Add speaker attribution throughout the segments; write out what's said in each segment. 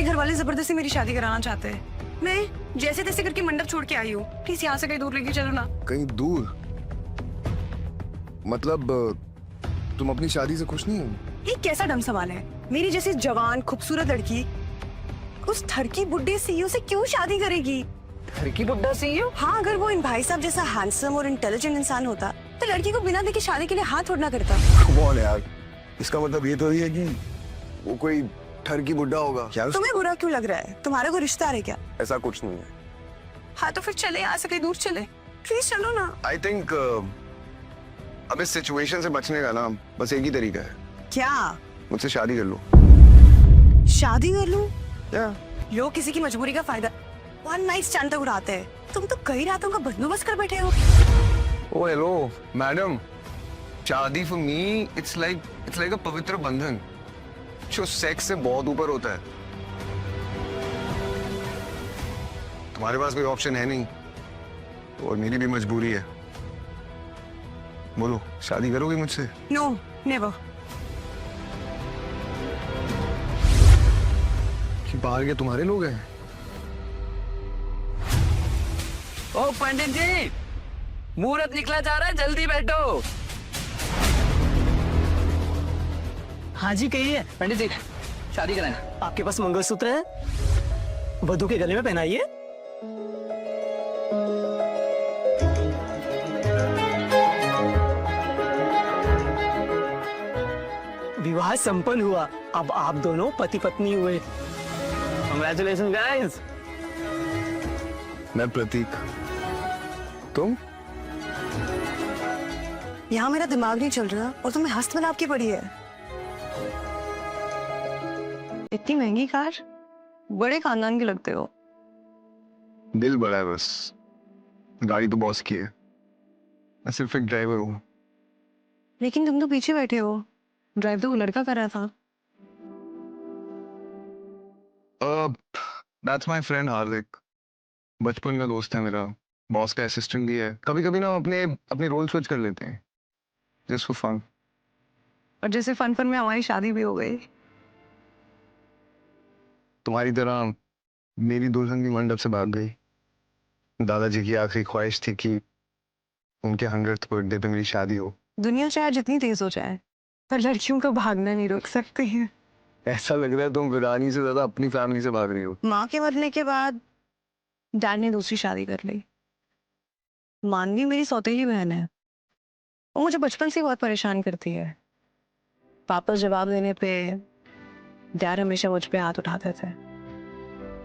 Speaker 1: घर वाले जबरदस्ती मेरी शादी कराना चाहते हैं। मैं जैसे तैसे करके मंडप छोड़ के आई हूँ। प्लीज यहाँ से कहीं दूर लेके चलो ना।
Speaker 2: कहीं दूर? मतलब तुम अपनी शादी से खुश नहीं हो?
Speaker 1: ये कैसा ढंग सवाल है? मेरी जैसी जवान खूबसूरत लड़की उस ठरकी बुड्ढे सीईओ से क्यों शादी करेगी?
Speaker 3: ठरकी बुड्ढा सीईओ?
Speaker 1: हाँ, अगर वो इन भाई साहब जैसा हैंडसम और इंटेलिजेंट इंसान होता तो लड़की को बिना देखे शादी के लिए हाथ उठना करता।
Speaker 2: कौन है यार? इसका मतलब ये तो नहीं है कि वो कोई ठरकी बुड्ढा होगा। क्या
Speaker 1: तुम्हें बुरा क्यों लग रहा है? तुम्हारा कोई रिश्ता है क्या?
Speaker 2: ऐसा कुछ नहीं है।
Speaker 1: हाँ तो फिर चले, यहाँ से कहीं दूर चले। प्लीज चलो ना।
Speaker 2: आई थिंक अब इस सिचुएशन से बचने का ना बस एक ही तरीका है।
Speaker 1: क्या?
Speaker 2: मुझसे शादी कर लो।
Speaker 1: शादी कर लूं?
Speaker 2: क्या?
Speaker 1: लोग किसी की मजबूरी का फायदा वन नाइट स्टैंड तक उड़ाते हैं। तुम तो कई रातों का बंदोबस्त कर बैठे हो।
Speaker 2: ओ हेलो मैडम, शादी फॉर मी इट्स लाइक अ पवित्र बंधन जो सेक्स से बहुत ऊपर होता है। तुम्हारे पास कोई ऑप्शन है नहीं और मेरी भी मजबूरी है। बोलो, शादी करोगी मुझसे?
Speaker 1: No, never.
Speaker 2: कि बाहर के तुम्हारे लोग हैं?
Speaker 3: ओ पंडित जी, मुहूर्त निकला जा रहा है, जल्दी बैठो।
Speaker 4: हाँ जी, कहिए।
Speaker 3: पंडित जी, शादी कराना।
Speaker 4: आपके पास मंगलसूत्र है? वधू के गले में पहनाइए। विवाह संपन्न हुआ, अब आप दोनों पति पत्नी हुए।
Speaker 3: Congratulations guys।
Speaker 2: मैं प्रतीक, तुम?
Speaker 1: यहाँ मेरा दिमाग नहीं चल रहा और तुम्हें हस्त मनाप की पड़ी है। इतनी महंगी कार, बड़े खानदान के लगते हो।
Speaker 2: दिल बड़ा है बस, गाड़ी तो बॉस की है, मैं सिर्फ एक ड्राइवर हूँ।
Speaker 1: लेकिन तुम तो पीछे बैठे हो, ड्राइव तो वो लड़का कर रहा था।
Speaker 2: That's my friend हार्दिक, बचपन का दोस्त है मेरा, बॉस का असिस्टेंट भी है। कभी कभी ना अपने रोल स्विच कर लेते हैं, जस्ट फॉर फन।
Speaker 1: और जैसे फन फन में हमारी शादी भी हो गई।
Speaker 2: तुम्हारी तरह मेरी दुल्हन भी मंडप से भाग गई। दादाजी की आखिरी ख्वाहिश थी कि उनके 100th बर्थडे पे मेरी शादी हो।
Speaker 1: दुनिया चाहे जितनी तेज हो जाए, पर लड़कियों का भागना नहीं रोक सकते हैं।
Speaker 2: ऐसा लग रहा है तुम वीरानी से ज्यादा अपनी फैमिली से भाग रही हो।
Speaker 1: माँ के मरने के बाद डैड ने दूसरी शादी कर ली। मानवी मेरी सौतेली बहन है, वो मुझे बचपन से बहुत परेशान करती है। वापस जवाब देने पे डैड हमेशा मुझ पे हाथ उठाते थे।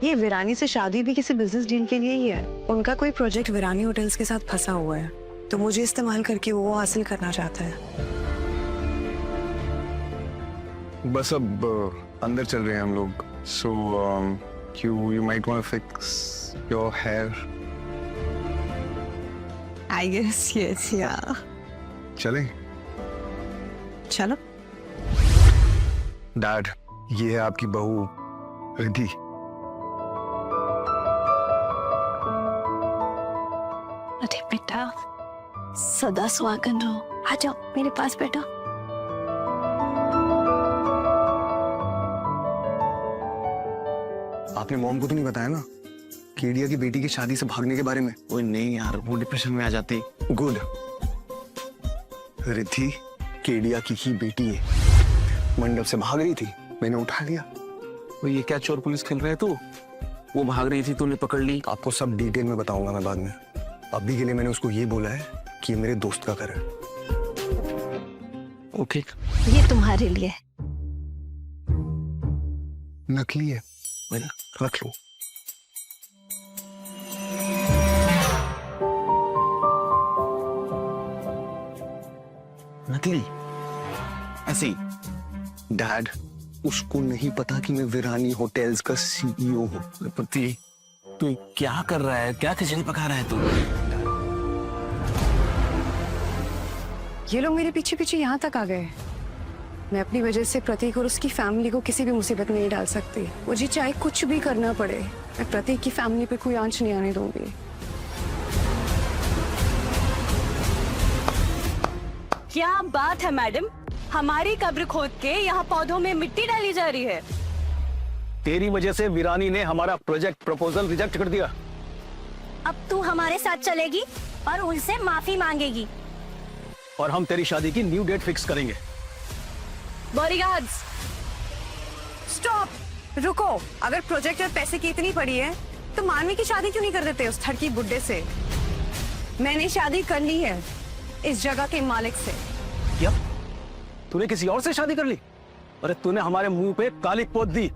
Speaker 1: ये वीरानी से शादी भी किसी बिजनेस डील के लिए ही है। उनका कोई प्रोजेक्ट वीरानी होटल्स के साथ फंसा हुआ है, तो मुझे इस्तेमाल करके वो हासिल करना चाहता है।
Speaker 2: बस अब अंदर चल रहे हैं हम लोग। सो you might want to fix your hair.
Speaker 1: I guess yes, yeah.
Speaker 2: चलें?
Speaker 1: चलो।
Speaker 2: डैड, ये है आपकी बहू रिद्धि।
Speaker 1: अरे बेटा, सदा सुहागन रहो। आ जाओ मेरे पास बैठो।
Speaker 2: आपने मॉम को तो नहीं बताया ना केडिया की बेटी की शादी से भागने के बारे में?
Speaker 3: ओए नहीं यार, वो डिप्रेशन में आ जाती।
Speaker 2: गुड। रिद्धि केडिया की ही बेटी है, मंडप से भाग रही थी, मैंने उठा लिया।
Speaker 3: वो ये क्या चोर पुलिस खेल रहे है तू? वो भाग रही थी, तूने पकड़ ली।
Speaker 2: आपको सब डिटेल में बताऊंगा मैं बाद में। अभी के लिए मैंने उसको ये बोला है कि ये मेरे दोस्त का घर है।
Speaker 3: ओके।
Speaker 1: ये तुम्हारे लिए।
Speaker 2: नकली है, रख लो।
Speaker 3: नकली? ऐसे ही?
Speaker 2: डैड, उसको नहीं पता कि मैं वीरानी होटल्स का सीईओ हूँ।
Speaker 3: पति, तू क्या कर रहा है? क्या खिचड़ी पका रहा है तू?
Speaker 1: ये लोग मेरे पीछे पीछे यहाँ तक आ गए। मैं अपनी वजह से प्रतीक और उसकी फैमिली को किसी भी मुसीबत में नहीं डाल सकती। मुझे चाहे कुछ भी करना पड़े, मैं प्रतीक की फैमिली पे कोई आंच नहीं आने दूंगी।
Speaker 5: क्या बात है मैडम, हमारी कब्र खोद के यहाँ पौधों में मिट्टी डाली जा रही है।
Speaker 4: तेरी वजह से वीरानी ने हमारा प्रोजेक्ट प्रपोजल रिजेक्ट कर दिया।
Speaker 5: अब तू हमारे साथ चलेगी और उनसे माफी मांगेगी।
Speaker 4: और हम तेरी शादी की न्यू डेट फिक्स करेंगे।
Speaker 1: बॉडीगार्ड्स, स्टॉप, रुको। अगर प्रोजेक्ट और पैसे की इतनी पड़ी है तो मानवी की शादी क्यों नहीं कर देते उस ठरकी बुड्ढे से? मैंने शादी कर ली है इस जगह के मालिक से।
Speaker 4: क्या तूने किसी और से शादी कर ली? अरे तूने हमारे मुंह पे काली पोत दी।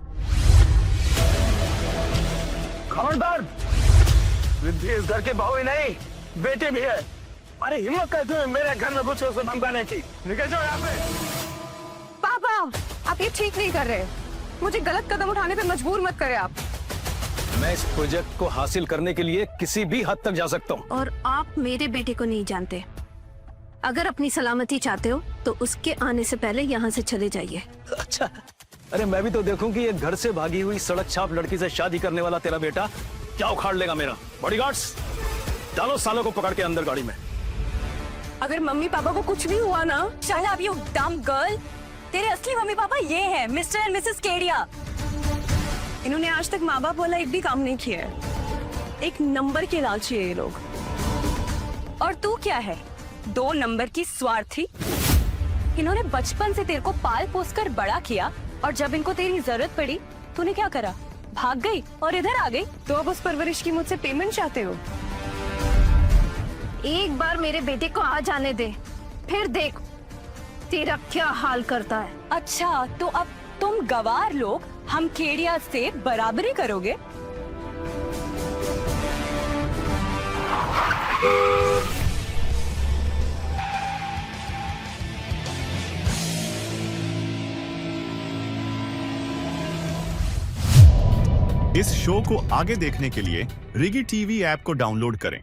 Speaker 4: खबरदार, रिद्धि इस घर के बहू ही नहीं बेटे भी है। अरे हिम्मत कैसे है मेरे घर में कुछ उसे मंगाने की? निकल जाओ यहाँ पे।
Speaker 1: पापा, आप ये ठीक नहीं कर रहे। मुझे गलत कदम उठाने पे मजबूर मत करें आप।
Speaker 4: मैं इस प्रोजेक्ट को हासिल करने के लिए किसी भी हद तक जा सकता हूँ।
Speaker 5: और आप मेरे बेटे को नहीं जानते। अगर अपनी सलामती चाहते हो तो उसके आने से पहले यहाँ से चले जाइए।
Speaker 4: अच्छा, अरे मैं भी तो देखूं कि ये घर से भागी हुई सड़क छाप लड़की से शादी करने वाला तेरा बेटा क्या उखाड़ लेगा मेरा। बॉडीगार्ड्स, डालो सालों को पकड़ के अंदर गाड़ी में।
Speaker 1: अगर मम्मी पापा को कुछ भी हुआ ना,
Speaker 5: शट अप यू डम गर्ल। तेरे असली मम्मी पापा ये हैं, मिस्टर एंड मिसेस केडिया।
Speaker 1: इन्होंने आज तक माँ बाप वाला एक भी काम नहीं किया है। एक नंबर के लालची है ये लोग।
Speaker 5: और तू क्या है? 2 नंबर की स्वार्थी। इन्होंने बचपन से तेरे को पाल पोस कर बड़ा किया और जब इनको तेरी जरूरत पड़ी तूने क्या करा? भाग गई और इधर आ गई।
Speaker 1: तो अब उस परवरिश की मुझसे पेमेंट चाहते हो?
Speaker 5: एक बार मेरे बेटे को आ जाने दे, फिर देख तेरा क्या हाल करता है। अच्छा, तो अब तुम गवार लोग हम केडिया से बराबरी करोगे?
Speaker 6: इस शो को आगे देखने के लिए रिगी टीवी ऐप को डाउनलोड करें